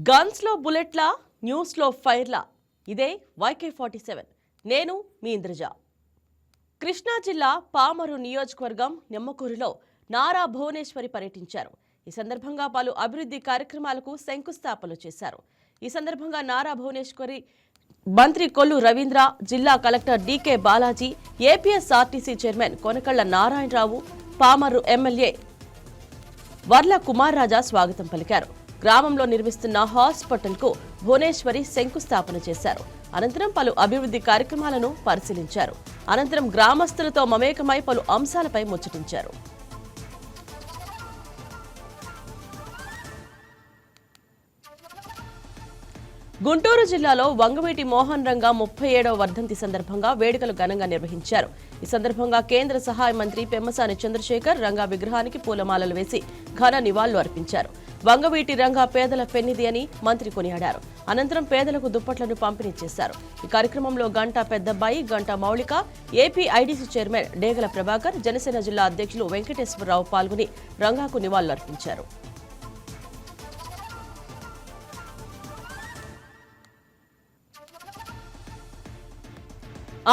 Guns లో బుల్లెట్ల news లో ఫైర్ల ఇదే YK47 నేను మీ ఇంద్రజ. కృష్ణా జిల్లా పామరు నియోజకవర్గం నిమ్మకూరులో నారా భువనేశ్వరి పర్యటించారు. ఈ సందర్భంగా పలు అభివృద్ధి కార్యక్రమాలకు శంకుస్థాపనలు చేశారు. ఈ సందర్భంగా నారా భువనేశ్వరి మంత్రి కొల్లు రవీంద్ర, జిల్లా collector DK Balaji, APSRTC chairman Konakalla Narayanarao, Pamarru MLA Varla Kumar Raja స్వాగతం పలికారు. గ్రామంలో నిర్మిస్తున్న హాస్పిటల్కు భువనేశ్వరి శంకుస్థాపన చేశారు. అనంతరం పలు అభివృద్ధి కార్యక్రమాలను పరిశీలించారు. అనంతరం గ్రామస్తులతో మమేకమై పలు అంశాలపై ముచ్చటించారు. గుంటూరు జిల్లాలో వంగవీటి మోహన్ రంగా 37వ వర్ధంతి సందర్భంగా వేడుకలు ఘనంగా నిర్వహించారు. ఈ సందర్భంగా కేంద్ర సహాయ మంత్రి పెమ్మసాని చంద్రశేఖర్ రంగా విగ్రహానికి పూలమాలలు వేసి ఘన నివాళులు అర్పించారు. వంగవీటి రంగా పేదల పెన్నిది అని మంత్రి కొనియాడారు. అనంతరం పేదలకు దుప్పట్లను పంపిణీ చేశారు. ఈ కార్యక్రమంలో గంటా పెద్దబ్బాయి, గంటా మౌళిక, APIDC చైర్మన్ డేగల ప్రభాకర్, జనసేన జిల్లా అధ్యక్షులు వెంకటేశ్వరరావు పాల్గొని రంగాకు నివాళులు అర్పించారు.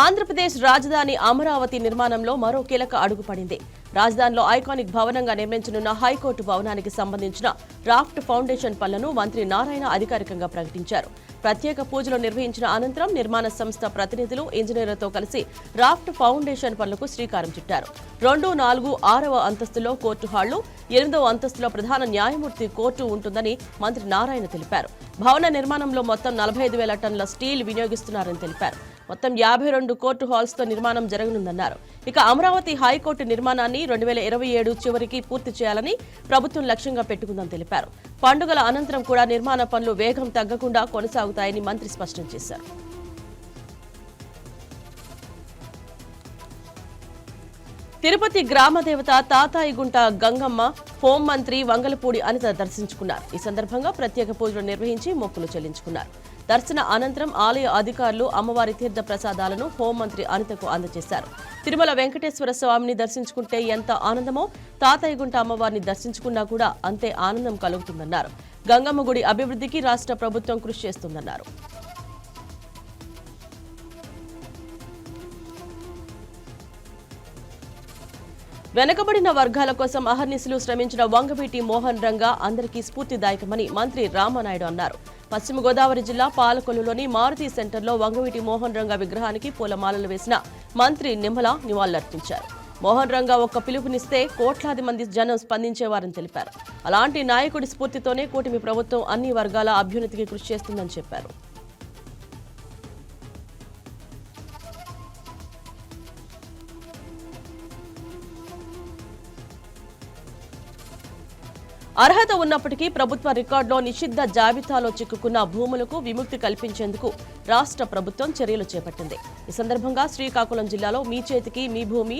ఆంధ్రప్రదేశ్ రాజధాని అమరావతి నిర్మాణంలో మరో కీలక అడుగు పడింది. రాజధానిలో ఐకానిక్ భవనంగా నిర్మించనున్న హైకోర్టు భవనానికి సంబంధించిన రాఫ్ట్ ఫౌండేషన్ పనులను మంత్రి నారాయణ అధికారికంగా ప్రకటించారు. ప్రత్యేక పూజలు నిర్వహించిన అనంతరం నిర్మాణ సంస్థ ప్రతినిధులు, ఇంజనీర్లతో కలిసి రాఫ్ట్ ఫౌండేషన్ పనులకు శ్రీకారం చుట్టారు. 2, 4, 6వ అంతస్తులో కోర్టు హాళ్లు, 8వ అంతస్తులో ప్రధాన న్యాయమూర్తి కోర్టు ఉంటుందని మంత్రి నారాయణ తెలిపారు. భవన నిర్మాణంలో మొత్తం 45,000 టన్నుల స్టీల్ వినియోగిస్తున్నారని తెలిపారు. మొత్తం 52 కోర్టు హాల్స్ తో నిర్మాణం జరగనుందన్నారు. ఇక అమరావతి హైకోర్టు నిర్మాణాన్ని 2027 చివరికి పూర్తి చేయాలని ప్రభుత్వం లక్ష్యంగా పెట్టుకుందని తెలిపారు. పండుగల అనంతరం కూడా నిర్మాణ పనులు వేగం తగ్గకుండా కొనసాగుతాయని మంత్రి స్పష్టం చేశారు. తిరుపతి గ్రామదేవత తాతాయిగుంట గంగమ్మ హోంమంత్రి వంగలపూడి అనిత దర్శించుకున్నారు. ఈ సందర్భంగా ప్రత్యేక పూజలు నిర్వహించి మొక్కులు చెల్లించుకున్నారు. దర్శన అనంతరం ఆలయ అధికారులు అమ్మవారి తీర్థ ప్రసాదాలను హోంమంత్రి అనితకు అందజేశారు. తిరుమల వెంకటేశ్వర స్వామిని దర్శించుకుంటే ఎంత ఆనందమో తాతయ్యగుంట అమ్మవారిని దర్శించుకున్నా కూడా అంతే ఆనందం కలుగుతుందన్నారు. గంగమ్మ గుడి అభివృద్ధికి రాష్ట్ర ప్రభుత్వం కృషి చేస్తుందన్నారు. వెనుకబడిన వర్గాల కోసం అహర్నిశలు శ్రమించిన వంగవీటి మోహన్ రంగా అందరికీ స్ఫూర్తిదాయకమని మంత్రి రామానాయుడు అన్నారు. పశ్చిమ గోదావరి జిల్లా పాలకొల్లులోని మారుతి సెంటర్లో వంగవీటి మోహన్ రంగా విగ్రహానికి పూలమాలలు వేసిన మంత్రి నిమ్మల నివాళులర్పించారు. మోహన్ రంగా ఒక్క పిలుపునిస్తే కోట్లాది మంది జనం స్పందించేవారని తెలిపారు. అలాంటి నాయకుడి స్ఫూర్తితోనే కూటమి ప్రభుత్వం అన్ని వర్గాల అభ్యున్నతికి కృషి చేస్తుందని చెప్పారు. అర్హత ఉన్నప్పటికీ ప్రభుత్వ రికార్డులో నిషిద్ధ జాబితాలో చిక్కుకున్న భూములకు విముక్తి కల్పించేందుకు రాష్ట్ర ప్రభుత్వం చర్యలు చేపట్టింది. ఈ సందర్భంగా శ్రీకాకుళం జిల్లాలో మీ చేతికి మీ భూమి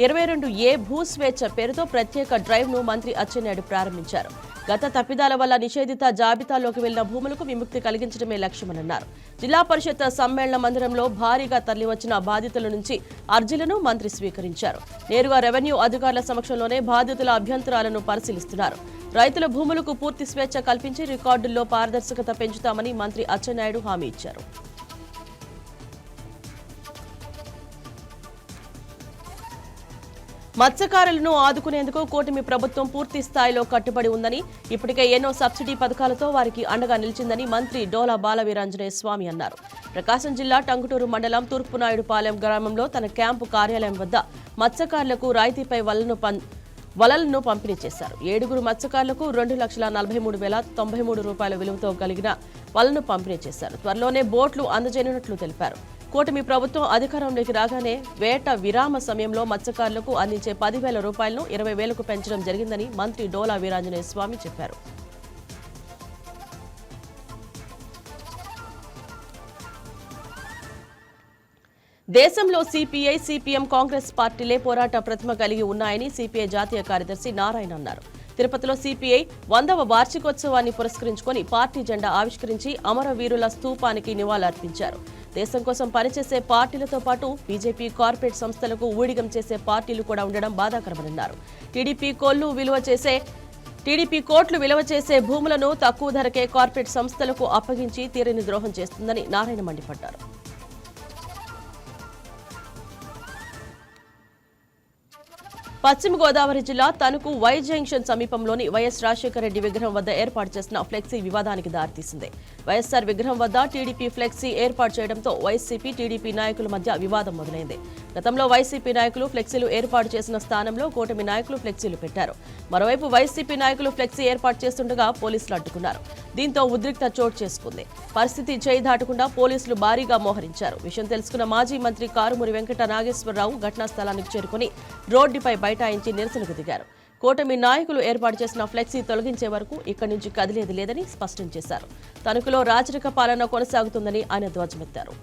22A భూస్వేచ్ఛ పేరుతో ప్రత్యేక డ్రైవ్ ను మంత్రి అచ్చెన్నాయుడు ప్రారంభించారు. గత తప్పిదాల వల్ల నిషేధిత జాబితాలోకి వెళ్లిన భూములకు విముక్తి కలిగించడమే లక్ష్యమన్నారు. జిల్లా పరిషత్ సమ్మేళన మందిరంలో భారీగా తరలివచ్చిన బాధితుల నుంచి అర్జీలను మంత్రి స్వీకరించారు. నేరుగా రెవెన్యూ అధికారుల సమక్షంలోనే బాధితుల అభ్యంతరాలను పరిశీలిస్తున్నారు. రైతుల భూములకు పూర్తి స్వేచ్ఛ కల్పించి రికార్డుల్లో పారదర్శకత పెంచుతామని మంత్రి అచ్చెన్నాయుడు హామీ ఇచ్చారు. మత్స్యకారులను ఆదుకునేందుకు కూటమి ప్రభుత్వం పూర్తి స్థాయిలో కట్టుబడి ఉందని, ఇప్పటికే ఎన్నో సబ్సిడీ పథకాలతో వారికి అండగా నిలిచిందని మంత్రి డోలా బాలవీరాంజనేయ స్వామి అన్నారు. ప్రకాశం జిల్లా టంగుటూరు మండలం తూర్పునాయుడుపాలెం గ్రామంలో తన క్యాంపు కార్యాలయం వద్ద మత్స్యకారులకు రాయితీపై వలలను పంపిణీ చేశారు. 7 మత్స్యకారులకు 2,43,093 రూపాయల విలువతో కలిగిన వలను పంపిణీ చేశారు. త్వరలోనే బోట్లు అందజేయనున్నట్లు తెలిపారు. కూటమి ప్రభుత్వం అధికారంలోకి రాగానే వేట విరామ సమయంలో మత్స్యకారులకు అందించే 10,000 రూపాయలను 20,000కు పెంచడం జరిగిందని మంత్రి డోలా వీరాంజనేయ స్వామి చెప్పారు. దేశంలో CPI, CPM, కాంగ్రెస్ పార్టీలే పోరాట ప్రతిమ కలిగి ఉన్నాయని CPI జాతీయ కార్యదర్శి నారాయణ అన్నారు. తిరుపతిలో CPI 100వ వార్షికోత్సవాన్ని పురస్కరించుకొని పార్టీ జెండా ఆవిష్కరించి అమరవీరుల స్తూపానికి నివాళులర్పించారు. దేశం కోసం పనిచేసే పార్టీలతో పాటు బీజేపీ కార్పొరేట్ సంస్థలకు ఊడిగం చేసే పార్టీలు కూడా ఉండడం బాధాకరమన్నారు. టీడీపీ కొల్లు విలువ చేసే టీడీపీ కోట్లు విలువ చేసే భూములను తక్కువ ధరకే కార్పొరేట్ సంస్థలకు అప్పగించి తీరని ద్రోహం చేస్తుందని నారాయణ మండిపడ్డారు. పశ్చిమ గోదావరి జిల్లా తణుకు వై జంక్షన్ సమీపంలోని వైఎస్ రాజశేఖర రెడ్డి విగ్రహం వద్ద ఏర్పాటు చేసిన ఫ్లెక్సీ వివాదానికి దారితీసింది. వైఎస్సార్ విగ్రహం వద్ద టీడీపీ ఫ్లెక్సీ ఏర్పాటు చేయడంతో వైసీపీ టీడీపీ నాయకుల మధ్య వివాదం మొదలైంది. గతంలో వైసీపీ నాయకులు ఫ్లెక్సీలు ఏర్పాటు చేసిన స్థానంలో కూటమి నాయకులు ఫ్లెక్సీలు పెట్టారు. మరోవైపు వైసీపీ నాయకులు ఫ్లెక్సీ ఏర్పాటు చేస్తుండగా పోలీసులు అడ్డుకున్నారు. దీంతో ఉద్రిక్తత చోటు చేసుకుంది. పరిస్థితి చేయి దాటకుండా పోలీసులు భారీగా మోహరించారు. విషయం తెలుసుకున్న మాజీ మంత్రి కారుమూరి వెంకట నాగేశ్వరరావు ఘటనా స్థలానికి చేరుకుని రోడ్డుపై బైఠాయించి నిరసనకు దిగారు. కూటమి నాయకులు ఏర్పాటు చేసిన ఫ్లెక్సీ తొలగించే వరకు ఇక్కడి నుంచి కదిలేది లేదని స్పష్టం చేశారు. తణుకులో రాజరిక పాలన కొనసాగుతుందని ఆయన ధ్వజమెత్తారు.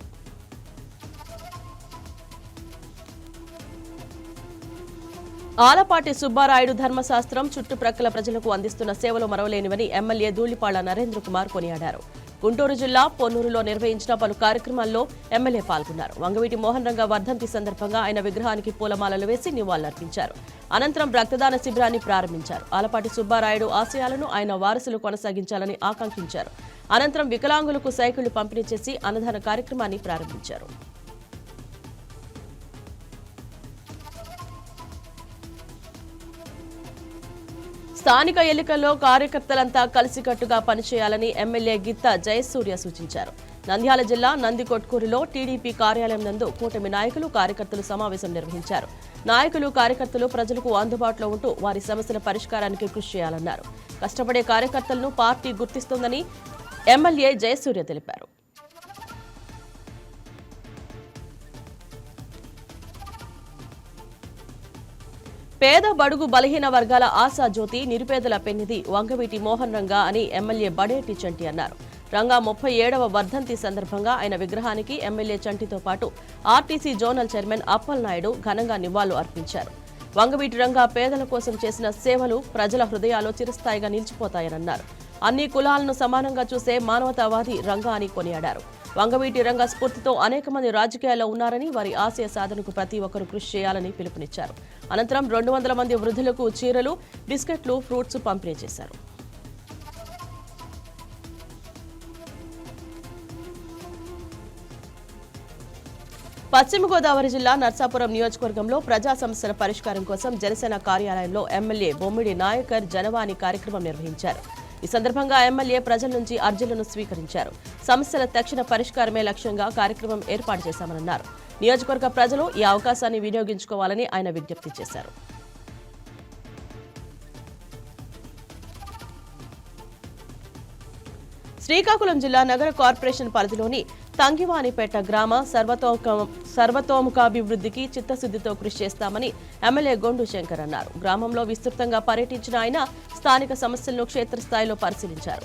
ఆలపాటి సుబ్బారాయుడు ధర్మశాస్త్రం చుట్టుప్రక్కల ప్రజలకు అందిస్తున్న సేవలు మరవలేనివని ఎమ్మెల్యే ధూళిపాళ్ల నరేంద్ర కుమార్ కొనియాడారు. గుంటూరు జిల్లా పొన్నూరులో నిర్వహించిన పలు కార్యక్రమాల్లో ఎమ్మెల్యే పాల్గొన్నారు. వంగవీటి మోహన్ రంగ వర్ధంతి సందర్భంగా ఆయన విగ్రహానికి పూలమాలలు వేసి నివాళులర్పించారు. అనంతరం రక్తదాన శిబిరాన్ని ప్రారంభించారు. ఆలపాటి సుబ్బారాయుడు ఆశయాలను ఆయన వారసులు కొనసాగించాలని ఆకాంక్షించారు. అనంతరం వికలాంగులకు సైకిళ్లు పంపిణీ చేసి అన్నదాన కార్యక్రమాన్ని ప్రారంభించారు. స్థానిక ఎన్నికల్లో కార్యకర్తలంతా కలిసికట్టుగా పనిచేయాలని ఎమ్మెల్యే గిత్తా జయసూర్య సూచించారు. నంద్యాల జిల్లా నందికొట్కూరులో టీడీపీ కార్యాలయం నందు కూటమి నాయకులు కార్యకర్తలు సమావేశం నిర్వహించారు. నాయకులు కార్యకర్తలు ప్రజలకు అందుబాటులో ఉంటూ వారి సమస్యల పరిష్కారానికి కృషి చేయాలన్నారు. కష్టపడే కార్యకర్తలను పార్టీ గుర్తిస్తోందని ఎమ్మెల్యే జయసూర్య తెలిపారు. పేద బడుగు బలహీన వర్గాల ఆశాజ్యోతి నిరుపేదల పెన్నిధి వంగవీటి మోహన్ రంగా అని ఎమ్మెల్యే బడేటి చంటి అన్నారు. రంగా 37వ వర్ధంతి సందర్భంగా ఆయన విగ్రహానికి ఎమ్మెల్యే చంటితో పాటు RTC zonal chairman Appal Naidu ఘనంగా నివాళులు అర్పించారు. వంగవీటి రంగా పేదల కోసం చేసిన సేవలు ప్రజల హృదయాల్లో చిరస్థాయిగా నిలిచిపోతాయన్నారు. అన్ని కులాలను సమానంగా చూసే మానవతావాది రంగా అని కొనియాడారు. వంగవీటి రంగ స్ఫూర్తితో అనేక మంది రాజకీయాల్లో ఉన్నారని, వారి ఆశయ సాధనకు ప్రతి ఒక్కరూ కృషి చేయాలని పిలుపునిచ్చారు. అనంతరం 200 మంది వృద్ధులకు చీరలు, బిస్కెట్లు, ఫ్రూట్స్ పంపిణీ చేశారు. పశ్చిమ గోదావరి జిల్లా నర్సాపురం నియోజకవర్గంలో ప్రజా సమస్యల పరిష్కారం కోసం జనసేన కార్యాలయంలో ఎమ్మెల్యే బొమ్మిడి నాయకర్ జనవాణి కార్యక్రమం నిర్వహించారు. ఈ సందర్భంగా ఎమ్మెల్యే ప్రజల నుంచి అర్జీలను స్వీకరించారు. సమస్యల తక్షణ పరిష్కారమే లక్ష్యంగా కార్యక్రమం ఏర్పాటు చేశామన్నారు. నియోజకవర్గ ప్రజలు ఈ అవకాశాన్ని వినియోగించుకోవాలని ఆయన విజ్ఞప్తి చేశారు. శ్రీకాకుళం జిల్లా నగర కార్పొరేషన్ పరిధిలోని తంగివానిపేట గ్రామ సర్వతోముఖాభివృద్ధికి చిత్తశుద్ధితో కృషి చేస్తామని ఎమ్మెల్యే గొండు శంకర్ అన్నారు. గ్రామంలో విస్తృతంగా పర్యటించిన ఆయన స్థానిక సమస్యలను క్షేత్రస్థాయిలో పరిశీలించారు.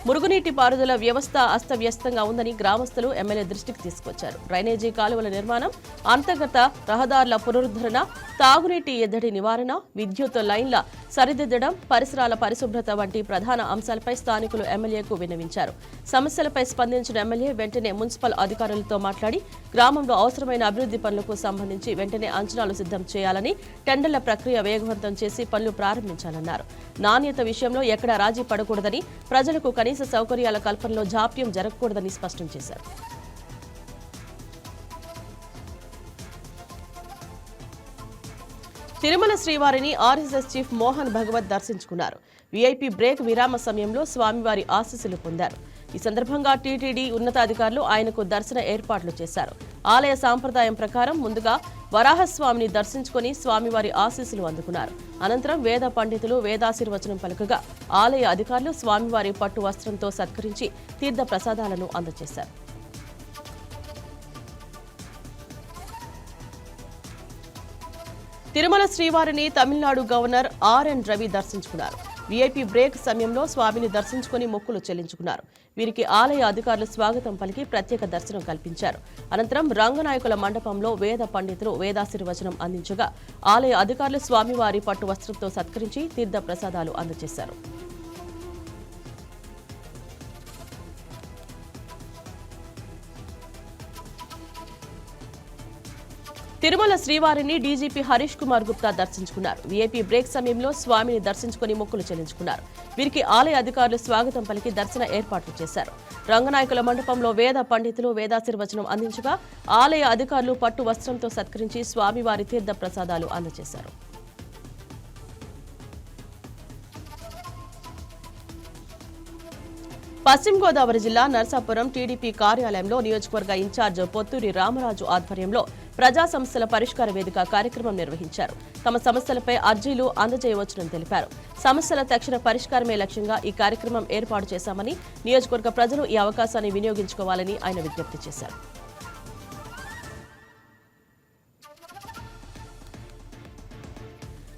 మురుగునీటి పారుదల వ్యవస్థ అస్తవ్యస్తంగా ఉందని గ్రామస్తులు ఎమ్మెల్యే దృష్టికి తీసుకొచ్చారు. డ్రైనేజీ కాలువల నిర్మాణం, అంతర్గత రహదారుల పునరుద్ధరణ, తాగునీటి ఎద్దడి నివారణ, విద్యుత్ లైన్ల సరిదిద్దడం, పరిసరాల పరిశుభ్రత వంటి ప్రధాన అంశాలపై స్థానికులు ఎమ్మెల్యేకు విన్నవించారు. సమస్యలపై స్పందించిన ఎమ్మెల్యే వెంటనే మున్సిపల్ అధికారులతో మాట్లాడి గ్రామంలో అవసరమైన అభివృద్ధి పనులకు సంబంధించి వెంటనే అంచనాలు సిద్ధం చేయాలని, టెండర్ల ప్రక్రియ వేగవంతం చేసి పనులు ప్రారంభించాలన్నారు. నాణ్యత విషయంలో ఎక్కడా రాజీ పడకూడదని, ప్రజలకు కనీస సౌకర్యాల కల్పనలో జాప్యం జరగకూడదని స్పష్టం చేశారు. తిరుమల శ్రీవారిని ఆర్ఎస్ఎస్ చీఫ్ మోహన్ భగవత్ దర్శించుకున్నారు. వీఐపీ బ్రేక్ విరామ సమయంలో స్వామివారి ఆశీస్సులు పొందారు. ఈ సందర్భంగా టీటీడీ ఉన్నతాధికారులు ఆయనకు దర్శన ఏర్పాట్లు చేశారు. ఆలయ సాంప్రదాయం ప్రకారం ముందుగా వరాహస్వామిని దర్శించుకుని స్వామివారి ఆశీస్సులు అందుకున్నారు. అనంతరం వేద పండితులు వేదాశీర్వచనం పలుకగా ఆలయ అధికారులు స్వామివారి పట్టు వస్త్రంతో సత్కరించి తీర్థ ప్రసాదాలను అందజేశారు. తిరుమల శ్రీవారిని తమిళనాడు గవర్నర్ ఆర్ఎన్ రవి దర్శించుకున్నారు. వీఐపీ బ్రేక్ సమయంలో స్వామిని దర్శించుకుని మొక్కులు చెల్లించుకున్నారు. వీరికి ఆలయ అధికారులు స్వాగతం పలికి ప్రత్యేక దర్శనం కల్పించారు. అనంతరం రంగనాయకుల మండపంలో వేద పండితులు వేదాశీర్వచనం అందించగా ఆలయ అధికారులు స్వామివారి పట్టు వస్త్రంతో సత్కరించి తీర్థ ప్రసాదాలు అందజేశారు. తిరుమల శ్రీవారిని డీజీపీ హరీష్ కుమార్ గుప్తా దర్శించుకున్నారు. వీఐపీ బ్రేక్ సమయంలో స్వామిని దర్శించుకుని మొక్కులు చెల్లించుకున్నారు. వీరికి ఆలయ అధికారులు స్వాగతం పలికి దర్శన ఏర్పాట్లు చేశారు. రంగనాయకుల మండపంలో వేద పండితులు వేదాశీర్వచనం అందించగా ఆలయ అధికారులు పట్టు వస్త్రంతో సత్కరించి స్వామివారి తీర్థ ప్రసాదాలు అందజేశారు. పశ్చిమ గోదావరి జిల్లా నర్సాపురం టీడీపీ కార్యాలయంలో నియోజకవర్గ ఇన్ఛార్జ్ పొత్తూరి రామరాజు ఆధ్వర్యంలో ప్రజా సమస్యల పరిష్కార వేదిక కార్యక్రమం నిర్వహించారు. తమ సమస్యలపై అర్జీలు అందజేయవచ్చునని తెలిపారు. సమస్యల తక్షణ పరిష్కారమే లక్ష్యంగా ఈ కార్యక్రమం ఏర్పాటు చేశామని, నియోజకవర్గ ప్రజలు ఈ అవకాశాన్ని వినియోగించుకోవాలని ఆయన విజ్ఞప్తి చేశారు.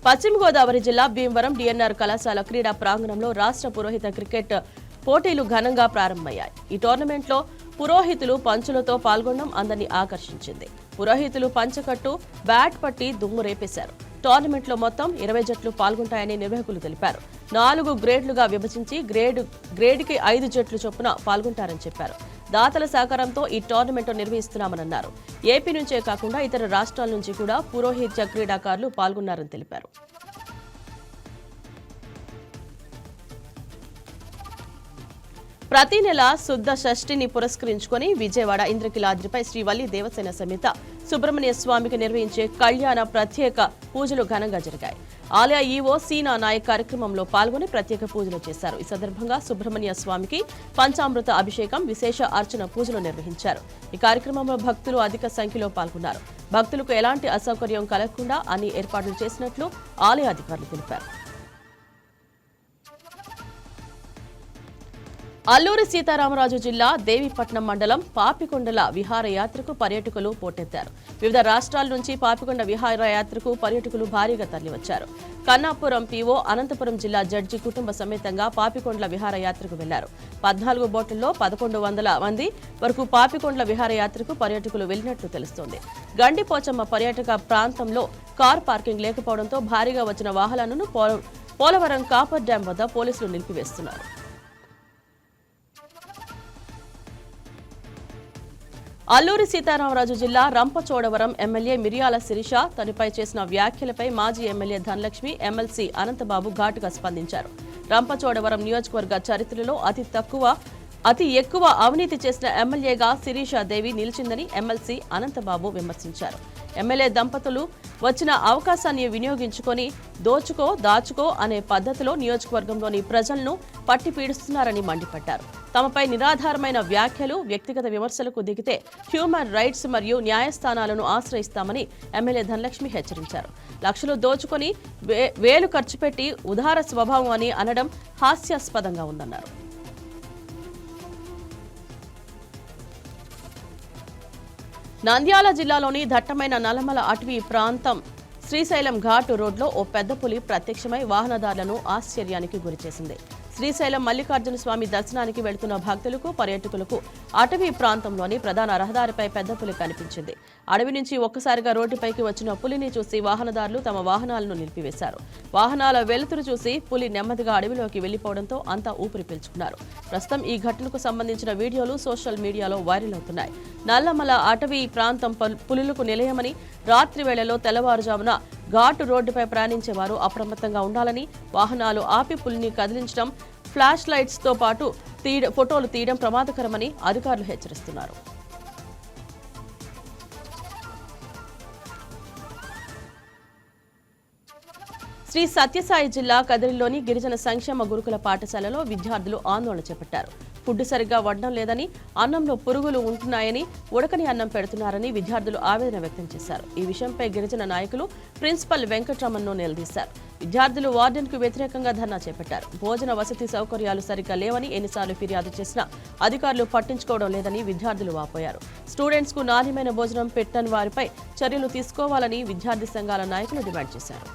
పశ్చిమ గోదావరి జిల్లా భీమవరం డిఎన్ఆర్ కళాశాల క్రీడా ప్రాంగణంలో రాష్ట్ర పురోహిత క్రికెట్ పోటీలు ఘనంగా ప్రారంభమయ్యాయి. ఈ టోర్నమెంట్లో పురోహితులు పంచులతో పాల్గొనడం అందరినీ ఆకర్షించింది. పురోహితులు పంచకట్టు, బ్యాట్ పట్టి దుమ్ము రేపేశారు. టోర్నమెంట్లో మొత్తం 20 జట్లు పాల్గొంటాయని నిర్వాహకులు తెలిపారు. 4 గ్రేడ్లుగా విభజించి గ్రేడ్కి 5 జట్లు చొప్పున పాల్గొంటారని చెప్పారు. దాతల సహకారంతో ఈ టోర్నమెంట్ నిర్వహిస్తున్నామన్నారు. ఏపీ నుంచే కాకుండా ఇతర రాష్ట్రాల నుంచి కూడా పురోహిత్య క్రీడాకారులు పాల్గొన్నారని తెలిపారు. ప్రతి నెల శుద్ధ షష్ఠిని పురస్కరించుకుని విజయవాడ ఇంద్రకీలాద్రిపై శ్రీవల్లి దేవసేన సమేత సుబ్రహ్మణ్య స్వామికి నిర్వహించే కళ్యాణ ప్రత్యేక పూజలు ఘనంగా జరిగాయి. ఆలయ ఈవో సీనా నాయక్ కార్యక్రమంలో పాల్గొని ప్రత్యేక పూజలు చేశారు. ఈ సందర్భంగా సుబ్రహ్మణ్య స్వామికి పంచామృత అభిషేకం, విశేష అర్చన పూజలు నిర్వహించారు. ఈ కార్యక్రమంలో భక్తులు అధిక సంఖ్యలో పాల్గొన్నారు. భక్తులకు ఎలాంటి అసౌకర్యం కలగకుండా అన్ని ఏర్పాట్లు చేసినట్లు ఆలయ అధికారులు తెలిపారు. అల్లూరి సీతారామరాజు జిల్లా దేవీపట్నం మండలం పాపికొండల విహారయాత్రకు పర్యాటకులు పోటెత్తారు. వివిధ రాష్ట్రాల నుంచి పాపికొండ విహారయాత్రకు పర్యాటకులు భారీగా తరలివచ్చారు. కన్నాపురం పీఓ అనంతపురం జిల్లా జడ్జి కుటుంబ సమేతంగా పాపికొండల విహారయాత్రకు వెళ్లారు. 14 బోట్లలో 1100 మంది వరకు పాపికొండల విహారయాత్రకు పర్యాటకులు వెళ్లినట్లు తెలుస్తోంది. గండిపోచమ్మ పర్యాటక ప్రాంతంలో కార్ పార్కింగ్ లేకపోవడంతో భారీగా వచ్చిన వాహనాలను పోలవరం కాపర్ డ్యాం వద్ద పోలీసులు నిలిపివేస్తున్నారు. అల్లూరి సీతారామరాజు జిల్లా రంపచోడవరం ఎమ్మెల్యే మిరియాల శిరీష తనపై చేసిన వ్యాఖ్యలపై మాజీ ఎమ్మెల్యే ధనలక్ష్మి, ఎమ్మెల్సీ అనంతబాబు ఘాటుగా స్పందించారు. రంపచోడవరం నియోజకవర్గ చరిత్రలో అతి ఎక్కువ అవినీతి చేసిన ఎమ్మెల్యేగా శిరీషాదేవి నిలిచిందని ఎమ్మెల్సీ అనంతబాబు విమర్శించారు. ఎమ్మెల్యే దంపతులు వచ్చిన అవకాశాన్ని వినియోగించుకొని దోచుకో దాచుకో అనే పద్ధతిలో నియోజకవర్గంలోని ప్రజలను పట్టి పీడిస్తున్నారని మండిపడ్డారు. తమపై నిరాధారమైన వ్యాఖ్యలు, వ్యక్తిగత విమర్శలకు దిగితే హ్యూమన్ రైట్స్ మరియు న్యాయస్థానాలను ఆశ్రయిస్తామని ఎమ్మెల్యే ధనలక్ష్మి హెచ్చరించారు. లక్షలు దోచుకొని వేలు ఖర్చు పెట్టి ఉదార స్వభావం అని అనడం హాస్యాస్పదంగా ఉందన్నారు. నంద్యాల జిల్లాలోని దట్టమైన నల్లమల అటవీ ప్రాంతం శ్రీశైలం ఘాటు రోడ్లో ఓ పెద్ద పులి ప్రత్యక్షమై వాహనదారులను ఆశ్చర్యానికి గురిచేసింది. శ్రీశైలం మల్లికార్జున స్వామి దర్శనానికి వెళ్తున్న భక్తులకు, పర్యాటకులకు అటవీ ప్రాంతంలోని ప్రధాన రహదారిపై పెద్ద పులి కనిపించింది. అడవి నుంచి ఒక్కసారిగా రోడ్డుపైకి వచ్చిన పులిని చూసి వాహనదారులు తమ వాహనాలను నిలిపివేశారు. వాహనాల వెలుతురు చూసి పులి నెమ్మదిగా అడవిలోకి వెళ్లిపోవడంతో అంతా ఊపిరి పీల్చుకున్నారు. ప్రస్తుతం ఈ ఘటనకు సంబంధించిన వీడియోలు సోషల్ మీడియాలో వైరల్ అవుతున్నాయి. నల్లమల అటవీ ప్రాంతం పులులకు నిలయమని, రాత్రి వేళలో తెల్లవారుజామున ఘాటు రోడ్డుపై ప్రయాణించేవారు అప్రమత్తంగా ఉండాలని, వాహనాలు ఆపి పులిని కదిలించడం, ఫ్లాష్ లైట్స్ తో పాటు ఫోటోలు తీయడం ప్రమాదకరమని అధికారులు హెచ్చరిస్తున్నారు. శ్రీ సత్యసాయి జిల్లా కదిరిలోని గిరిజన సంక్షేమ గురుకుల పాఠశాలలో విద్యార్థులు ఆందోళన చేపట్టారు. ఫుడ్ సరిగ్గా వండడం లేదని, అన్నంలో పురుగులు ఉంటున్నాయని, ఉడకని అన్నం పెడుతున్నారని విద్యార్థులు ఆవేదన వ్యక్తం చేశారు. ఈ విషయంపై గిరిజన నాయకులు ప్రిన్సిపల్ వెంకటరమణను నిలదీశారు. విద్యార్థులు వార్డెన్కు వ్యతిరేకంగా ధర్నా చేపట్టారు. భోజన వసతి సౌకర్యాలు సరిగ్గా లేవని ఎన్నిసార్లు ఫిర్యాదు చేసినా అధికారులు పట్టించుకోవడం లేదని విద్యార్థులు వాపోయారు. స్టూడెంట్స్ కు నాణ్యమైన భోజనం పెట్టని వారిపై చర్యలు తీసుకోవాలని విద్యార్థి సంఘాల నాయకులు డిమాండ్ చేశారు.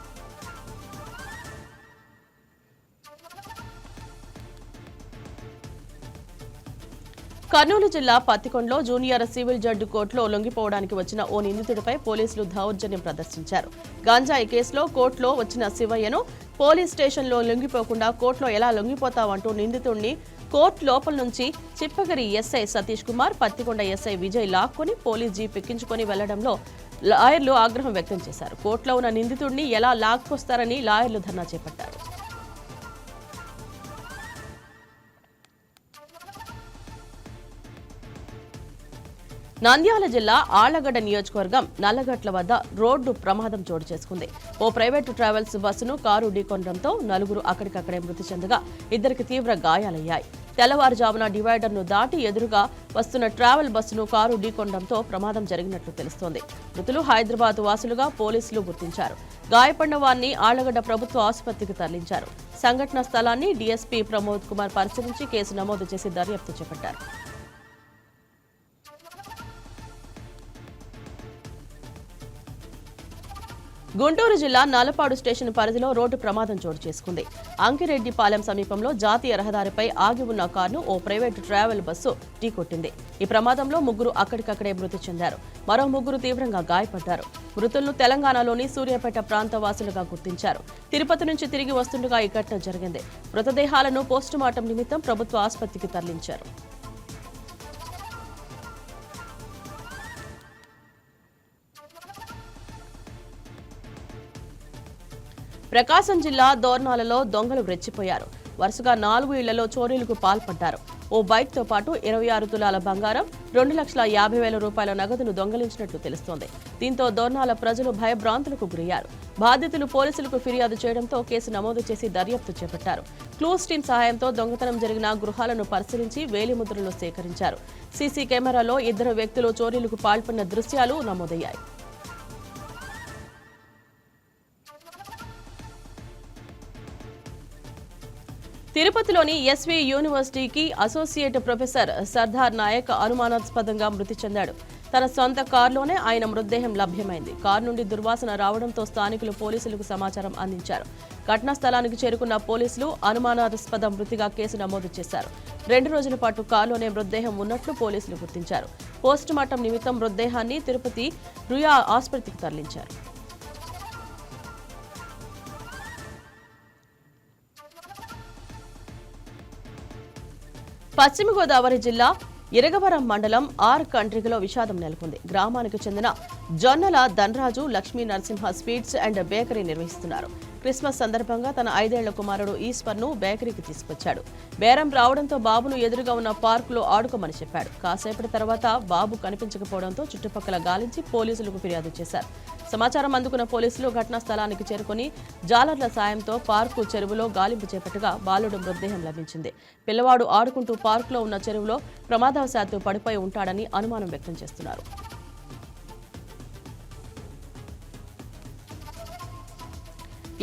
కర్నూలు జిల్లా పత్తికొండలో జూనియర్ సివిల్ జడ్జి కోర్టులో లొంగిపోవడానికి వచ్చిన ఓ నిందితుడిపై పోలీసులు దౌర్జన్యం ప్రదర్శించారు. గంజాయి కేసులో కోర్టులో వచ్చిన శివయ్యను పోలీస్ స్టేషన్లో లొంగిపోకుండా కోర్టులో ఎలా లొంగిపోతావంటూ నిందితుడిని కోర్టు లోపల నుంచి చిప్పగిరి ఎస్ఐ సతీష్ కుమార్, పత్తికొండ ఎస్ఐ విజయ్ లాక్కొని పోలీస్ జీప్ ఎక్కించుకొని వెళ్లడంలో లాయర్లు ఆగ్రహం వ్యక్తం చేశారు. కోర్టులో ఉన్న నిందితుడిని ఎలా లాక్కొస్తారని లాయర్లు ధర్నా చేపట్టారు. నంద్యాల జిల్లా ఆళ్లగడ్డ నియోజకవర్గం నల్లగట్ల వద్ద రోడ్డు ప్రమాదం చోటు చేసుకుంది. ఓ ప్రైవేటు ట్రావెల్స్ బస్సును కారు ఢీకొనడంతో 4 అక్కడికక్కడే మృతి చెందగా 2కి తీవ్ర గాయాలయ్యాయి. తెల్లవారుజామున డివైడర్ను దాటి ఎదురుగా వస్తున్న ట్రావెల్ బస్సును కారు ఢీకొనడంతో ప్రమాదం జరిగినట్లు తెలుస్తోంది. మృతులు హైదరాబాద్ వాసులుగా పోలీసులు గుర్తించారు. గాయపడిన వారిని ఆళ్లగడ్డ ప్రభుత్వ ఆసుపత్రికి తరలించారు. సంఘటన స్థలాన్ని డీఎస్పీ ప్రమోద్ కుమార్ పరిశీలించి కేసు నమోదు చేసి దర్యాప్తు చేపట్టారు. గుంటూరు జిల్లా నల్లపాడు స్టేషన్ పరిధిలో రోడ్డు ప్రమాదం చోటు చేసుకుంది. అంకిరెడ్డిపాలెం సమీపంలో జాతీయ రహదారిపై ఆగి ఉన్న కారును ఓ ప్రైవేటు ట్రావెల్ బస్సు ఢీకొట్టింది. ఈ ప్రమాదంలో 3 అక్కడికక్కడే మృతి చెందారు. మరో 3 తీవ్రంగా గాయపడ్డారు. మృతులను తెలంగాణలోని సూర్యాపేట ప్రాంత వాసులుగా గుర్తించారు. తిరుపతి నుంచి తిరిగి వస్తుండగా ఈ ఘటన జరిగింది. మృతదేహాలను పోస్టుమార్టం నిమిత్తం ప్రభుత్వ ఆసుపత్రికి తరలించారు. ప్రకాశం జిల్లా దోర్నాలలో దొంగలు రెచ్చిపోయారు. వరుసగా 4 ఇళ్లలో చోరీలకు పాల్పడ్డారు. ఓ బైక్తో పాటు 26 తులాల బంగారం, 2,50,000 రూపాయల నగదును దొంగలించినట్లు తెలుస్తోంది. దీంతో దోర్నాల ప్రజలు భయభ్రాంతులకు గురయ్యారు. బాధితులు పోలీసులకు ఫిర్యాదు చేయడంతో కేసు నమోదు చేసి దర్యాప్తు చేపట్టారు. క్లూస్ టీం సహాయంతో దొంగతనం జరిగిన గృహాలను పరిశీలించి వేలిముద్రలు సేకరించారు. సీసీ కెమెరాలో 2 వ్యక్తులు చోరీలకు పాల్పడిన దృశ్యాలు నమోదయ్యాయి. తిరుపతిలోని ఎస్వి యూనివర్సిటీకి అసోసియేట్ ప్రొఫెసర్ సర్దార్ నాయక్ అనుమానాస్పదంగా మృతి చెందాడు. తన సొంత కారులోనే ఆయన మృతదేహం లభ్యమైంది. కారు నుండి దుర్వాసన రావడంతో స్థానికులు పోలీసులకు సమాచారం అందించారు. ఘటనా స్థలానికి చేరుకున్న పోలీసులు అనుమానాస్పద మృతిగా కేసు నమోదు చేశారు. 2 రోజుల పాటు కారులోనే మృతదేహం ఉన్నట్లు పోలీసులు గుర్తించారు. పోస్టుమార్టం నిమిత్తం మృతదేహాన్ని తిరుపతి రుయా ఆసుపత్రికి తరలించారు. పశ్చిమ గోదావరి జిల్లా ఇరగవరం మండలం ఆర్ కండ్రిగలో విషాదం నెలకొంది. గ్రామానికి చెందిన జొన్నల Dhanraj Lakshmi Narasimha sweets and bakery నిర్వహిస్తున్నారు. క్రిస్మస్ సందర్భంగా తన 5 ఏళ్ల కుమారుడు ఈశ్వర్ను బేకరీకి తీసుకొచ్చాడు. బేరం రావడంతో బాబును ఎదురుగా ఉన్న పార్కులో ఆడుకోమని చెప్పాడు. కాసేపటి తర్వాత బాబు కనిపించకపోవడంతో చుట్టుపక్కల గాలించి పోలీసులకు ఫిర్యాదు చేశారు. సమాచారం అందుకున్న పోలీసులు ఘటనా స్థలానికి చేరుకుని జాలర్ల సాయంతో పార్కు చెరువులో గాలింపు చేపట్టగా బాలుడు మృతదేహం లభించింది. పిల్లవాడు ఆడుకుంటూ పార్కులో ఉన్న చెరువులో ప్రమాదవశాత్తు పడిపోయి ఉంటాడని అనుమానం వ్యక్తం చేస్తున్నారు.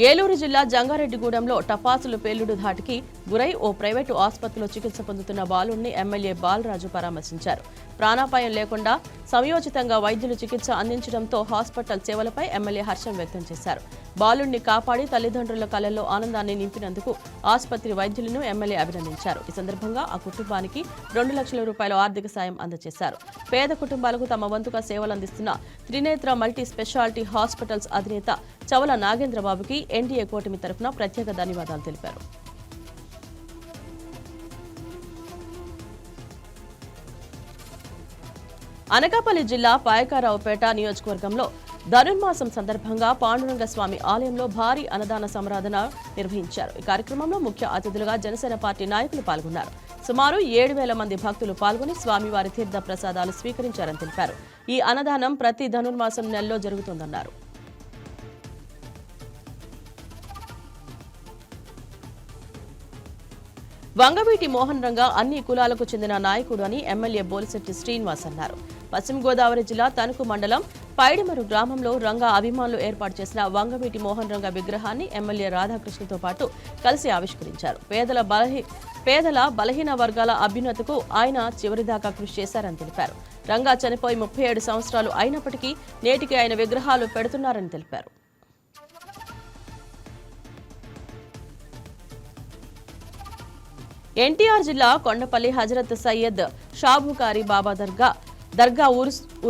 ఏలూరు జిల్లా జంగారెడ్డిగూడెంలో టపాసులు పేలుడు ధాటికి గురై ఓ ప్రైవేటు ఆసుపత్రిలో చికిత్స పొందుతున్న బాలుడిని ఎమ్మెల్యే బాలరాజు పరామర్శించారు. ప్రాణాపాయం లేకుండా సమయోచితంగా వైద్యులు చికిత్స అందించడంతో హాస్పిటల్ సేవలపై ఎమ్మెల్యే హర్షం వ్యక్తం చేశారు. బాలుడిని కాపాడి తల్లిదండ్రుల కళ్లలో ఆనందాన్ని నింపినందుకు ఆసుపత్రి వైద్యులను ఎమ్మెల్యే అభినందించారు. ఈ సందర్భంగా ఆ కుటుంబానికి 2 లక్షల రూపాయల ఆర్థిక సాయం అందజేశారు. పేద కుటుంబాలకు తమ వంతుగా సేవలందిస్తున్న త్రినేత్ర మల్టీ స్పెషాలిటీ హాస్పిటల్స్ అధినేత చవల నాగేంద్రబాబుకి ఎన్డీఏ కూటమి తరఫున ప్రత్యేక ధన్యవాదాలు తెలిపారు. అనకాపల్లి జిల్లా పాయకారావుపేట నియోజకవర్గంలో ధనుర్మాసం సందర్భంగా పాండురంగ స్వామి ఆలయంలో భారీ అన్నదాన సంరాధన నిర్వహించారు. ఈ కార్యక్రమంలో ముఖ్య అతిథులుగా జనసేన పార్టీ నాయకులు పాల్గొన్నారు. సుమారు 7,000 మంది భక్తులు పాల్గొని స్వామివారి తీర్థ ప్రసాదాలు స్వీకరించారని తెలిపారు. ఈ అన్నదానం ప్రతి ధనుర్మాసం నెలలో జరుగుతోందన్నారు. వంగవీటి మోహన్ రంగ అన్ని కులాలకు చెందిన నాయకుడు అని ఎమ్మెల్యే బోలిశెట్టి శ్రీనివాస్ అన్నారు. పశ్చిమ గోదావరి జిల్లా తణుకు మండలం పైడిమరు గ్రామంలో రంగ అభిమానులు ఏర్పాటు చేసిన వంగవీటి మోహన్ రంగ విగ్రహాన్ని ఎమ్మెల్యే రాధాకృష్ణతో పాటు కలిసి ఆవిష్కరించారు. పేదల బలహీన వర్గాల అభ్యున్నతకు ఆయన చివరిదాకా కృషి చేశారని తెలిపారు. రంగా చనిపోయి 37 సంవత్సరాలు అయినప్పటికీ నేటికి ఆయన విగ్రహాలు పెడుతున్నారని తెలిపారు. ఎన్టీఆర్ జిల్లా కొండపల్లి హజరత్ సయ్యద్ షాబుకారి బాబా దర్గా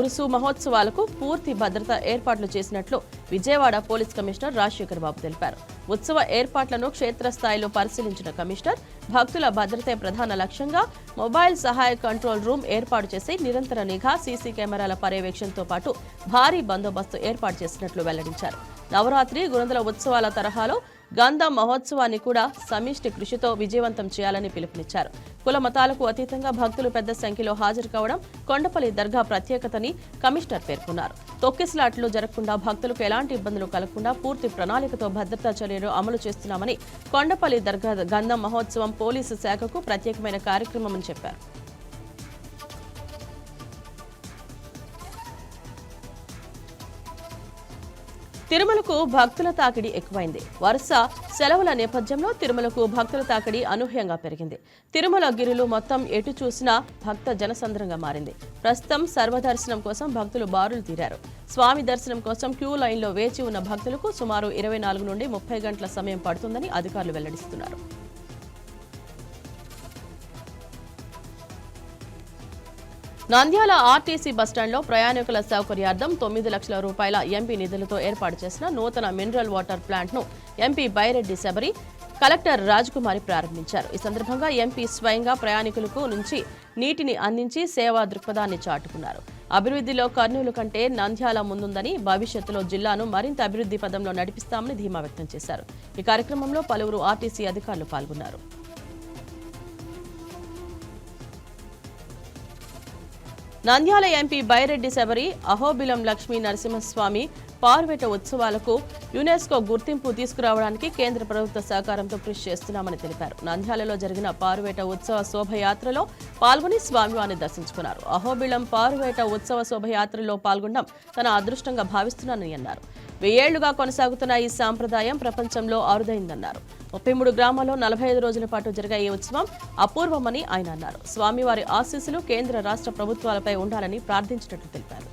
ఉరుసు మహోత్సవాలకు పూర్తి భద్రత ఏర్పాట్లు చేసినట్లు విజయవాడ పోలీస్ కమిషనర్ రాజశేఖర్ బాబు తెలిపారు. ఉత్సవ ఏర్పాట్లను క్షేత్రస్థాయిలో పరిశీలించిన కమిషనర్ భక్తుల భద్రతే ప్రధాన లక్ష్యంగా మొబైల్ సహాయ కంట్రోల్ రూమ్ ఏర్పాటు చేసి నిరంతర నిఘా సీసీ కెమెరాల పర్యవేక్షణతో పాటు భారీ బందోబస్తు ఏర్పాటు చేసినట్లు వెల్లడించారు. నవరాత్రి గుణదల ఉత్సవాల తరహాలో గంధం మహోత్సవాన్ని కూడా సమిష్టి కృషితో విజయవంతం చేయాలని పిలుపునిచ్చారు. కుల మతాలకు అతీతంగా భక్తులు పెద్ద సంఖ్యలో హాజరు కావడం కొండపల్లి దర్గా ప్రత్యేకతని కమిషనర్ పేర్కొన్నారు. తొక్కిసలాట్లు జరగకుండా భక్తులకు ఎలాంటి ఇబ్బందులు కలగకుండా పూర్తి ప్రణాళికతో భద్రతా చర్యలు అమలు చేస్తున్నామని కొండపల్లి దర్గా గంధం మహోత్సవం పోలీసు శాఖకు ప్రత్యేకమైన కార్యక్రమమని చెప్పారు. తిరుమలకు భక్తుల తాకిడి ఎక్కువైంది. వరుస సెలవుల నేపథ్యంలో తిరుమలకు భక్తుల తాకిడి అనూహ్యంగా పెరిగింది. తిరుమల గిరులు మొత్తం ఎటు చూసినా భక్త జనసంద్రంగా మారింది. ప్రస్తుతం సర్వదర్శనం కోసం భక్తులు బారులు తీరారు. స్వామి దర్శనం కోసం క్యూ లైన్లో వేచి ఉన్న భక్తులకు సుమారు 24 నుండి 30 గంటల సమయం పడుతుందని అధికారులు వెల్లడిస్తున్నారు. నంద్యాల ఆర్టీసీ బస్టాండ్లో ప్రయాణికుల సౌకర్యార్థం 9 లక్షల రూపాయల ఎంపీ నిధులతో ఏర్పాటు చేసిన నూతన మినరల్ వాటర్ ప్లాంట్ను ఎంపీ బైరెడ్డి శబరి, కలెక్టర్ రాజకుమారి ప్రారంభించారు. ఈ సందర్భంగా ఎంపీ స్వయంగా ప్రయాణికులకు నుంచి నీటిని అందించి సేవా దృక్పథాన్ని చాటుకున్నారు. అభివృద్ధిలో కర్నూలు కంటే నంద్యాల ముందుందని, భవిష్యత్తులో జిల్లాను మరింత అభివృద్ధి పదంలో నడిపిస్తామని ధీమా వ్యక్తం చేశారు. ఈ కార్యక్రమంలో పలువురు ఆర్టీసీ అధికారులు పాల్గొన్నారు. నంద్యాల ఎంపీ బైరెడ్డి శబరి అహోబిలం లక్ష్మీ నరసింహస్వామి పార్వేట ఉత్సవాలకు యునెస్కో గుర్తింపు తీసుకురావడానికి కేంద్ర ప్రభుత్వ సహకారంతో కృషి చేస్తున్నామని తెలిపారు. నంద్యాలలో జరిగిన పార్వేట ఉత్సవ శోభయాత్రలో పాల్గొని స్వామివారిని దర్శించుకున్నారు. అహోబిలం పార్వేట ఉత్సవ శోభయాత్రలో పాల్గొనడం తన అదృష్టంగా భావిస్తున్నానని అన్నారు. 1000 ఏళ్లుగా కొనసాగుతున్న ఈ సాంప్రదాయం ప్రపంచంలో అరుదైందన్నారు. 33 గ్రామాల్లో 45 రోజుల పాటు జరిగే ఈ ఉత్సవం అపూర్వమని ఆయన అన్నారు. స్వామివారి ఆశీస్సులు కేంద్ర రాష్ట్ర ప్రభుత్వాలపై ఉండాలని ప్రార్థించినట్లు తెలిపారు.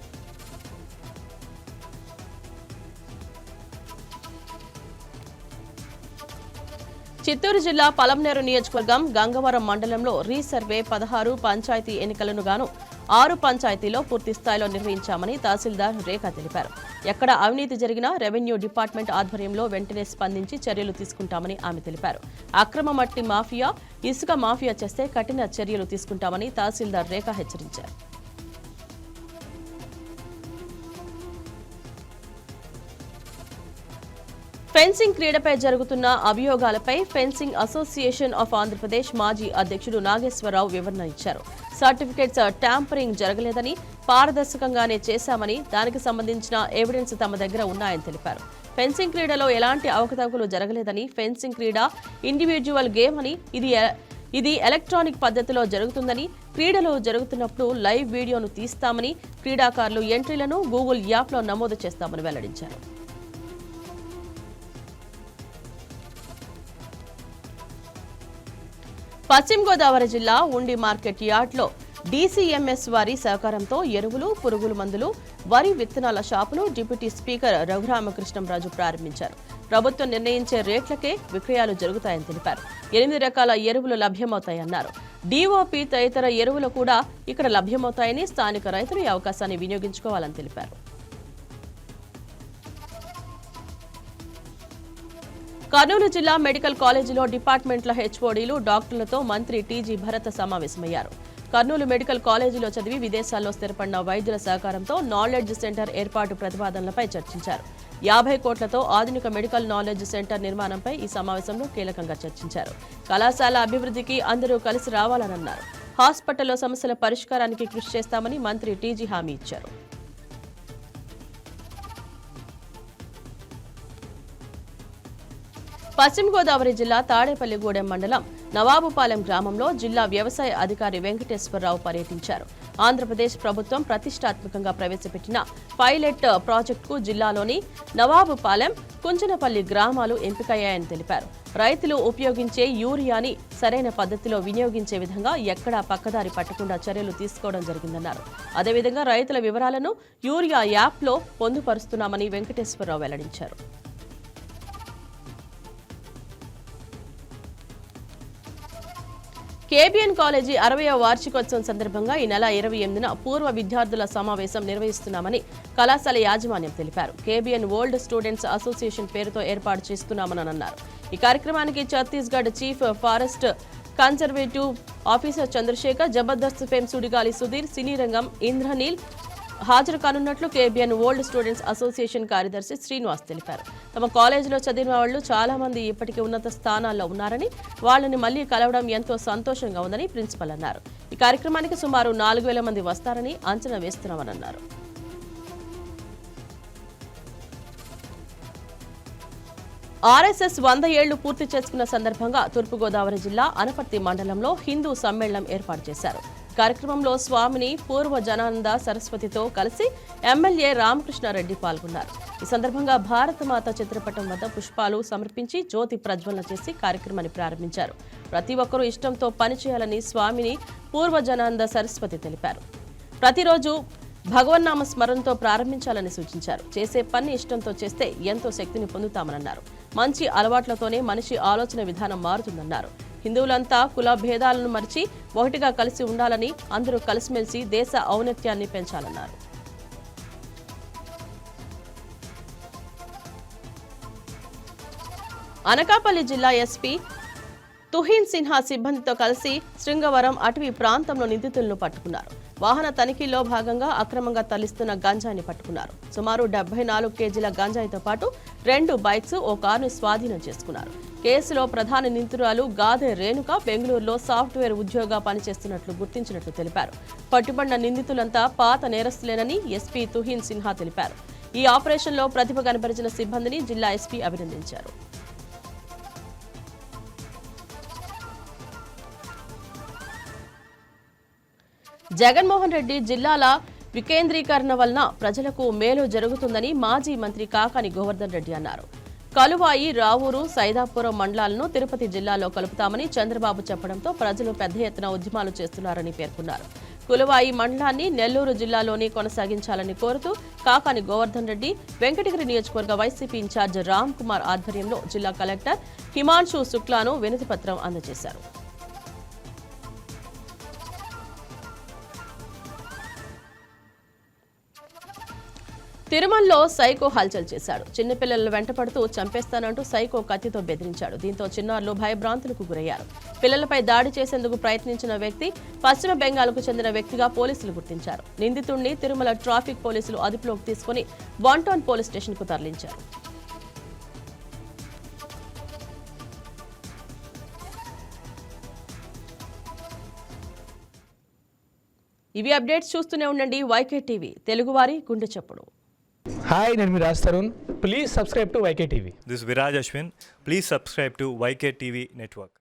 చిత్తూరు జిల్లా పలమనేరు నియోజకవర్గం గంగవరం మండలంలో రీసర్వే 16 పంచాయతీ ఎన్నికలను గాను 6 పంచాయతీలో పూర్తి స్థాయిలో నిర్వహించామని తహసీల్దార్ రేఖ తెలిపారు. ఎక్కడ అవినీతి జరిగినా రెవెన్యూ డిపార్ట్మెంట్ ఆధ్వర్యంలో వెంటనే స్పందించి చర్యలు తీసుకుంటామని ఆమె తెలిపారు. అక్రమ మట్టి మాఫియా, ఇసుక మాఫియా చేస్తే కఠిన చర్యలు తీసుకుంటామని తహసీల్దార్ రేఖ హెచ్చరించారు. ఫెన్సింగ్ క్రీడపై జరుగుతున్న అభియోగాలపై ఫెన్సింగ్ అసోసియేషన్ ఆఫ్ ఆంధ్రప్రదేశ్ మాజీ అధ్యక్షుడు నాగేశ్వరరావు వివరణ ఇచ్చారు. సర్టిఫికెట్స్ ట్యాంపరింగ్ జరగలేదని, పారదర్శకంగానే చేశామని, దానికి సంబంధించిన ఎవిడెన్స్ తమ దగ్గర ఉన్నాయని తెలిపారు. ఫెన్సింగ్ క్రీడలో ఎలాంటి అవకతవకలు జరగలేదని, ఫెన్సింగ్ క్రీడ ఇండివిడ్యువల్ గేమ్ అని, ఇది ఎలక్ట్రానిక్ పద్ధతిలో జరుగుతుందని, క్రీడలు జరుగుతున్నప్పుడు లైవ్ వీడియోను తీస్తామని, క్రీడాకారులు ఎంట్రీలను గూగుల్ యాప్లో నమోదు చేస్తామని వెల్లడించారు. పశ్చిమ గోదావరి జిల్లా ఉండి మార్కెట్ యార్డ్లో డీసీఎంఎస్ వారి సహకారంతో ఎరువులు, పురుగుల మందులు, వరి విత్తనాల షాపును డిప్యూటీ స్పీకర్ రఘురామకృష్ణంరాజు ప్రారంభించారు. ప్రభుత్వం నిర్ణయించే రేట్లకే విక్రయాలు జరుగుతాయని తెలిపారు. 8 రకాల ఎరువులు లభ్యమవుతాయన్నారు. డీఓపీ తదితర ఎరువులు కూడా ఇక్కడ లభ్యమవుతాయని, స్థానిక రైతులు ఈ అవకాశాన్ని వినియోగించుకోవాలని తెలిపారు. కర్నూలు జిల్లా మెడికల్ కాలేజీలో డిపార్ట్మెంట్ల హెచ్ఓడీలు, డాక్టర్లతో మంత్రి టీజీ భరత్ సమావేశమయ్యారు. కర్నూలు మెడికల్ కాలేజీలో చదివి విదేశాల్లో స్థిరపడిన వైద్యుల సహకారంతో నాలెడ్జ్ సెంటర్ ఏర్పాటు ప్రతిపాదనలపై చర్చించారు. 50 కోట్లతో ఆధునిక మెడికల్ నాలెడ్జ్ సెంటర్ నిర్మాణంపై ఈ సమావేశంలో కీలకంగా చర్చించారు. కళాశాల అభివృద్ధికి అందరూ కలిసి రావాలన్నారు. హాస్పిటల్లో సమస్యల పరిష్కారానికి కృషి చేస్తామని మంత్రి టీజీ హామీ ఇచ్చారు. పశ్చిమ గోదావరి జిల్లా తాడేపల్లిగూడెం మండలం నవాబుపాలెం గ్రామంలో జిల్లా వ్యవసాయ అధికారి వెంకటేశ్వరరావు పర్యటించారు. ఆంధ్రప్రదేశ్ ప్రభుత్వం ప్రతిష్టాత్మకంగా ప్రవేశపెట్టిన పైలట్ ప్రాజెక్టుకు జిల్లాలోని నవాబుపాలెం, కుంచనపల్లి గ్రామాలు ఎంపికయ్యాయని తెలిపారు. రైతులు ఉపయోగించే యూరియాని సరైన పద్ధతిలో వినియోగించే విధంగా ఎక్కడా పక్కదారి పట్టకుండా చర్యలు తీసుకోవడం జరిగిందన్నారు. అదేవిధంగా రైతుల వివరాలను యూరియా యాప్లో పొందుపరుస్తున్నామని వెంకటేశ్వరరావు వెల్లడించారు. కేబిఎన్ కాలేజీ 60వ వార్షికోత్సవం సందర్భంగా ఈ నెల 28న పూర్వ విద్యార్థుల సమావేశం నిర్వహిస్తున్నామని కళాశాల యాజమాన్యం తెలిపారు. కేబిఎన్ ఓల్డ్ స్టూడెంట్స్ అసోసియేషన్ పేరుతో ఏర్పాటు చేస్తున్నామని అన్నారు. ఈ కార్యక్రమానికి Chhattisgarh chief forest conservative officer Chandrashekar, Jabardasth fame Sudigali Sudheer, cine రంగం ఇంద్రనీల్ హాజరు కానున్నట్లు కేబిఎన్ ఓల్డ్ స్టూడెంట్స్ అసోసియేషన్ కార్యదర్శి శ్రీనివాస్ తెలిపారు. తమ కాలేజీలో చదివిన వాళ్లు చాలా మంది ఇప్పటికీ ఉన్నత స్థానాల్లో ఉన్నారని, వాళ్ళని మళ్లీ కలవడం ఎంతో సంతోషంగా ఉందని ప్రిన్సిపల్ అన్నారు. ఈ కార్యక్రమానికి సుమారు 4,000 మంది వస్తారని అంచనా వేస్తున్నామని అన్నారు. ఆర్ఎస్ఎస్ 100 ఏళ్లు పూర్తి చేసుకున్న సందర్భంగా తూర్పుగోదావరి జిల్లా అనపర్తి మండలంలో హిందూ సమ్మేళనం ఏర్పాటు చేశారు. కార్యక్రమంలో స్వామిని పూర్వ జనానంద సరస్వతితో కలిసి ఎమ్మెల్యే రామకృష్ణారెడ్డి పాల్గొన్నారు. ఈ సందర్భంగా భారతమాత చిత్రపటం వద్ద పుష్పాలు సమర్పించి జ్యోతి ప్రజ్వలన చేసి కార్యక్రమాన్ని ప్రారంభించారు. ప్రతి ఒక్కరూ ఇష్టంతో పనిచేయాలని స్వామిని పూర్వ జనానంద సరస్వతి తెలిపారు. ప్రతిరోజు భగవన్నామ స్మరణతో ప్రారంభించాలని సూచించారు. చేసే పని ఇష్టంతో చేస్తే ఎంతో శక్తిని పొందుతామన్నారు. మంచి అలవాట్లతోనే మనిషి ఆలోచన విధానం మారుతుందన్నారు. హిందువులంతా కుల భేదాలను మరిచి ఒకటిగా కలిసి ఉండాలని, అందరూ కలిసిమెలిసి దేశ ఔన్నత్యాన్ని పెంచాలన్నారు. అనకాపల్లి జిల్లా ఎస్పీ తుహిన్ సిన్హా సిబ్బందితో కలిసి శృంగవరం అటవీ ప్రాంతంలో నిందితులను పట్టుకున్నారు. వాహన తనిఖీలో భాగంగా అక్రమంగా తరలిస్తున్న గంజాయిని పట్టుకున్నారు. సుమారు 74 కేజీల గంజాయితో పాటు 2 బైక్స్, ఓ కారును స్వాధీనం చేసుకున్నారు. కేసులో ప్రధాన నిందితురాలు గాదె రేణుక బెంగళూరులో సాఫ్ట్వేర్ ఉద్యోగిగా పనిచేస్తున్నట్లు గుర్తించినట్లు తెలిపారు. పట్టుబడిన నిందితులంతా పాత నేరస్తులేనని ఎస్పీ తుహిన్ సిన్హా తెలిపారు. ఈ ఆపరేషన్లో ప్రతిభ కనబరిచిన సిబ్బందిని జిల్లా ఎస్పీ అభినందించారు. జగన్మోహన్ రెడ్డి జిల్లాల వికేంద్రీకరణ వలన ప్రజలకు మేలు జరుగుతుందని మాజీ మంత్రి కాకాని గోవర్ధన్ రెడ్డి అన్నారు. కలువాయి, రావూరు, సైదాపురం మండలాలను తిరుపతి జిల్లాలో కలుపుతామని చంద్రబాబు చెప్పడంతో ప్రజలు పెద్ద ఎత్తున ఉద్యమాలు చేస్తున్నారని పేర్కొన్నారు. కులువాయి మండలాన్ని నెల్లూరు జిల్లాలోనే కొనసాగించాలని కోరుతూ కాకాని గోవర్ధన్ రెడ్డి వెంకటగిరి నియోజకవర్గ వైసీపీ ఇన్ఛార్జ్ రామ్ కుమార్ ఆధ్వర్యంలో జిల్లా కలెక్టర్ హిమాంశు శుక్లాను వినతిపత్రం అందజేశారు. తిరుమలలో సైకో హల్చల్ చేశాడు. చిన్నపిల్లలను వెంటపడుతూ చంపేస్తానంటూ సైకో కత్తితో బెదిరించాడు. దీంతో చిన్నారులు భయభ్రాంతులకు గురయ్యారు. పిల్లలపై దాడి చేసేందుకు ప్రయత్నించిన వ్యక్తి పశ్చిమ బెంగాల్కు చెందిన వ్యక్తిగా పోలీసులు గుర్తించారు. నిందితుడిని తిరుమల ట్రాఫిక్ పోలీసులు అదుపులోకి తీసుకుని వన్-టౌన్ పోలీస్ స్టేషన్కు తరలించారు. ఇవి అప్డేట్స్ చూస్తూనే ఉండండి. వైకే టీవీ, తెలుగువారి గుండె చప్పుడు. Hi, నేను మీ Raj Tarun. Please subscribe to YK TV. This is Viraj Ashwin. Please subscribe to YK TV Network.